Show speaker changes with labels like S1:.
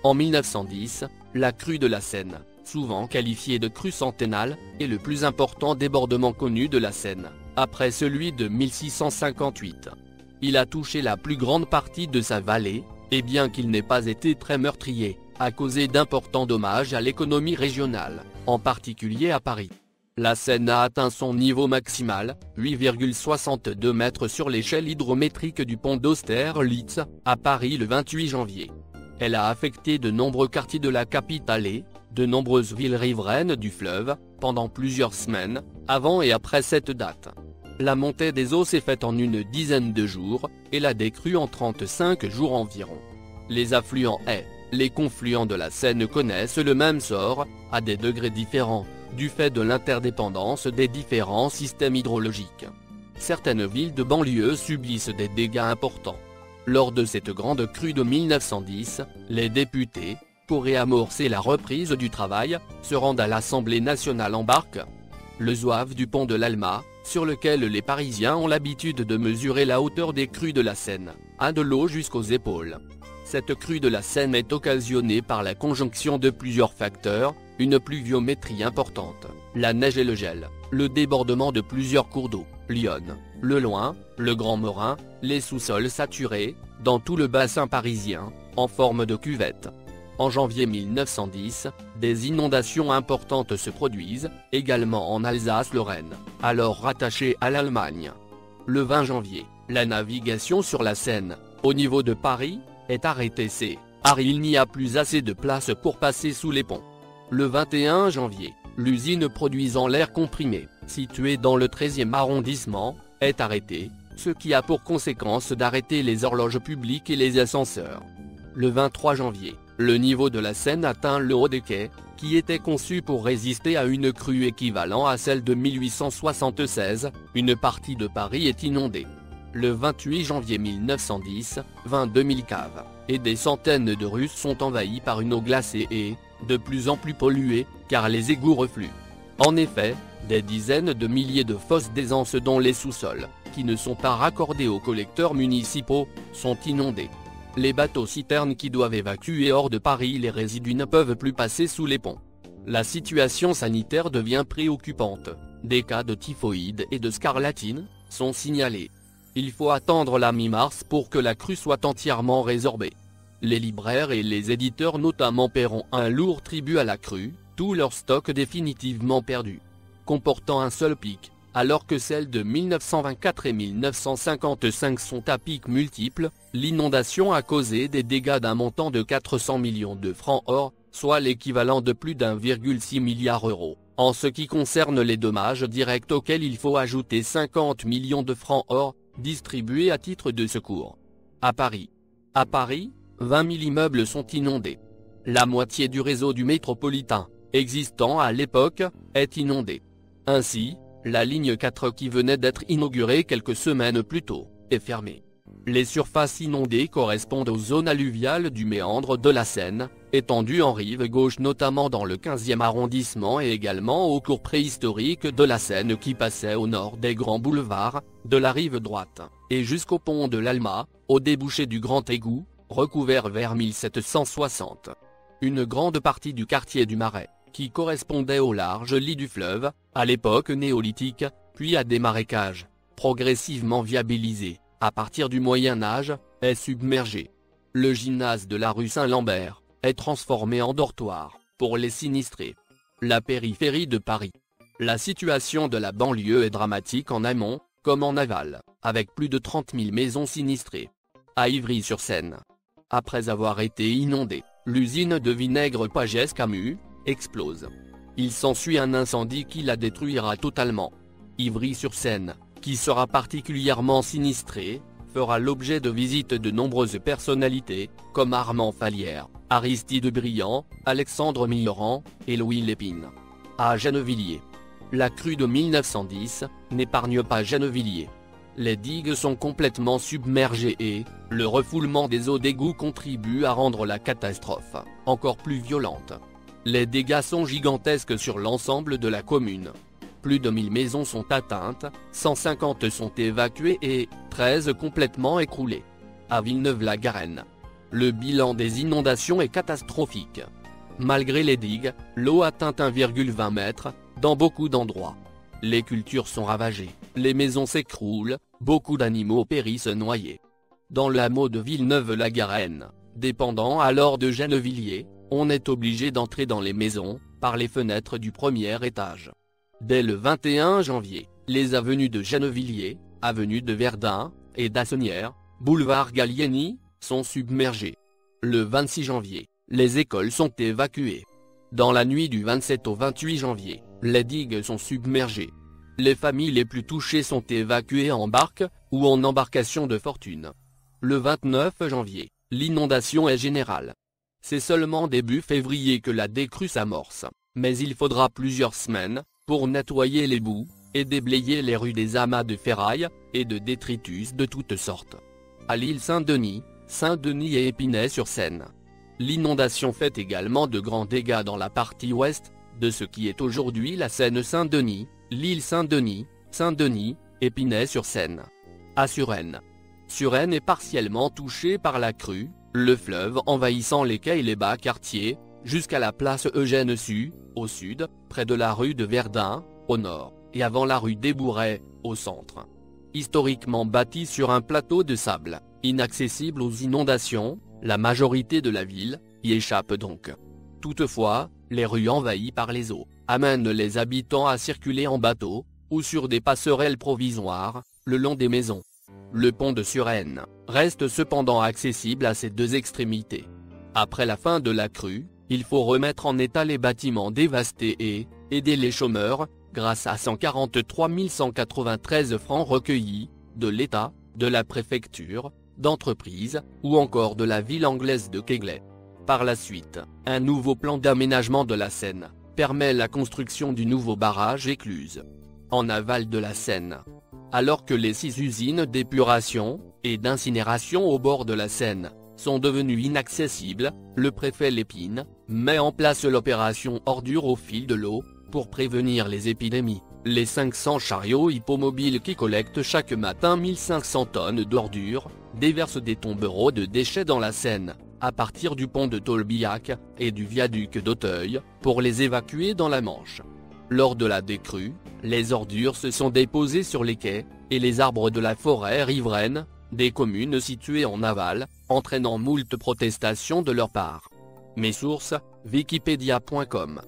S1: En 1910, la crue de la Seine, souvent qualifiée de crue centennale, est le plus important débordement connu de la Seine, après celui de 1658. Il a touché la plus grande partie de sa vallée, et bien qu'il n'ait pas été très meurtrier, a causé d'importants dommages à l'économie régionale, en particulier à Paris. La Seine a atteint son niveau maximal, 8,62 mètres sur l'échelle hydrométrique du pont d'Austerlitz, à Paris le 28 janvier. Elle a affecté de nombreux quartiers de la capitale et de nombreuses villes riveraines du fleuve, pendant plusieurs semaines, avant et après cette date. La montée des eaux s'est faite en une dizaine de jours, et la décrue en 35 jours environ. Les affluents et les confluents de la Seine connaissent le même sort, à des degrés différents, du fait de l'interdépendance des différents systèmes hydrologiques. Certaines villes de banlieue subissent des dégâts importants. Lors de cette grande crue de 1910, les députés, pour réamorcer la reprise du travail, se rendent à l'Assemblée nationale en barque. Le zouave du pont de l'Alma, sur lequel les Parisiens ont l'habitude de mesurer la hauteur des crues de la Seine, a de l'eau jusqu'aux épaules. Cette crue de la Seine est occasionnée par la conjonction de plusieurs facteurs, une pluviométrie importante, la neige et le gel, le débordement de plusieurs cours d'eau, l'Yonne, le Loing, le Grand Morin, les sous-sols saturés, dans tout le bassin parisien, en forme de cuvette. En janvier 1910, des inondations importantes se produisent, également en Alsace-Lorraine, alors rattachée à l'Allemagne. Le 20 janvier, la navigation sur la Seine, au niveau de Paris, est arrêtée car il n'y a plus assez de place pour passer sous les ponts. Le 21 janvier, l'usine produisant l'air comprimé, située dans le 13e arrondissement, est arrêtée, ce qui a pour conséquence d'arrêter les horloges publiques et les ascenseurs. Le 23 janvier, le niveau de la Seine atteint le haut des quais, qui était conçu pour résister à une crue équivalente à celle de 1876, une partie de Paris est inondée. Le 28 janvier 1910, 22 000 caves, et des centaines de rues sont envahies par une eau glacée et, de plus en plus polluée, car les égouts refluent. En effet, des dizaines de milliers de fosses d'aisance dont les sous-sols, qui ne sont pas raccordés aux collecteurs municipaux, sont inondés. Les bateaux-citernes qui doivent évacuer hors de Paris les résidus ne peuvent plus passer sous les ponts. La situation sanitaire devient préoccupante. Des cas de typhoïde et de scarlatine sont signalés. Il faut attendre la mi-mars pour que la crue soit entièrement résorbée. Les libraires et les éditeurs notamment paieront un lourd tribut à la crue, tout leur stock définitivement perdu. Comportant un seul pic, alors que celles de 1924 et 1955 sont à pic multiples, l'inondation a causé des dégâts d'un montant de 400 millions de francs or, soit l'équivalent de plus d'1,6 milliard d'euros. En ce qui concerne les dommages directs auxquels il faut ajouter 50 millions de francs or, distribués à titre de secours. À Paris, 20 000 immeubles sont inondés. La moitié du réseau du métropolitain, existant à l'époque, est inondée. Ainsi, la ligne 4 qui venait d'être inaugurée quelques semaines plus tôt, est fermée. Les surfaces inondées correspondent aux zones alluviales du méandre de la Seine, étendues en rive gauche notamment dans le 15e arrondissement et également au cours préhistorique de la Seine qui passait au nord des grands boulevards, de la rive droite, et jusqu'au pont de l'Alma, au débouché du Grand Égout, recouvert vers 1760. Une grande partie du quartier du Marais, qui correspondait au large lit du fleuve, à l'époque néolithique, puis à des marécages, progressivement viabilisés, à partir du Moyen-Âge, est submergé. Le gymnase de la rue Saint-Lambert est transformé en dortoir, pour les sinistrés. La périphérie de Paris. La situation de la banlieue est dramatique en amont, comme en aval, avec plus de 30 000 maisons sinistrées. À Ivry-sur-Seine. Après avoir été inondée, l'usine de vinaigre Pagès-Camus explose. Il s'ensuit un incendie qui la détruira totalement. Ivry-sur-Seine, qui sera particulièrement sinistré, fera l'objet de visites de nombreuses personnalités, comme Armand Fallières, Aristide Briand, Alexandre Millerand, et Louis Lépine. À Gennevilliers. La crue de 1910 n'épargne pas Gennevilliers. Les digues sont complètement submergées et le refoulement des eaux d'égout contribue à rendre la catastrophe encore plus violente. Les dégâts sont gigantesques sur l'ensemble de la commune. Plus de 1000 maisons sont atteintes, 150 sont évacuées et 13 complètement écroulées. À Villeneuve-la-Garenne. Le bilan des inondations est catastrophique. Malgré les digues, l'eau atteint 1,20 m dans beaucoup d'endroits. Les cultures sont ravagées, les maisons s'écroulent, beaucoup d'animaux périssent noyés. Dans le hameau de Villeneuve-la-Garenne, dépendant alors de Gennevilliers, on est obligé d'entrer dans les maisons, par les fenêtres du premier étage. Dès le 21 janvier, les avenues de Gennevilliers, avenue de Verdun, et d'Assenières, boulevard Gallieni, sont submergées. Le 26 janvier, les écoles sont évacuées. Dans la nuit du 27 au 28 janvier, les digues sont submergées. Les familles les plus touchées sont évacuées en barque, ou en embarcation de fortune. Le 29 janvier, l'inondation est générale. C'est seulement début février que la décrue s'amorce, mais il faudra plusieurs semaines, pour nettoyer les boues, et déblayer les rues des amas de ferraille, et de détritus de toutes sortes. À l'île Saint-Denis et Épinay-sur-Seine. L'inondation fait également de grands dégâts dans la partie ouest, de ce qui est aujourd'hui la Seine-Saint-Denis, l'île Saint-Denis, Épinay-sur-Seine. À Suresnes. Suresnes est partiellement touchée par la crue, le fleuve envahissant les quais et les bas quartiers, jusqu'à la place Eugène-Sue, au sud, près de la rue de Verdun, au nord, et avant la rue des Bourrets, au centre. Historiquement bâtie sur un plateau de sable, inaccessible aux inondations, la majorité de la ville y échappe donc. Toutefois, les rues envahies par les eaux, amènent les habitants à circuler en bateau, ou sur des passerelles provisoires, le long des maisons. Le pont de Suresnes reste cependant accessible à ces deux extrémités. Après la fin de la crue, il faut remettre en état les bâtiments dévastés et aider les chômeurs, grâce à 143 193 francs recueillis, de l'État, de la préfecture, d'entreprises, ou encore de la ville anglaise de Keighley. Par la suite, un nouveau plan d'aménagement de la Seine permet la construction du nouveau barrage écluse en aval de la Seine. Alors que les 6 usines d'épuration et d'incinération au bord de la Seine sont devenues inaccessibles, le préfet Lépine met en place l'opération ordures au fil de l'eau, pour prévenir les épidémies. Les 500 chariots hippomobiles qui collectent chaque matin 1500 tonnes d'ordures, déversent des tombereaux de déchets dans la Seine, à partir du pont de Tolbiac, et du viaduc d'Auteuil, pour les évacuer dans la Manche. Lors de la décrue, les ordures se sont déposées sur les quais, et les arbres de la forêt riveraine, des communes situées en aval, entraînant moult protestations de leur part. Mes sources, wikipedia.com.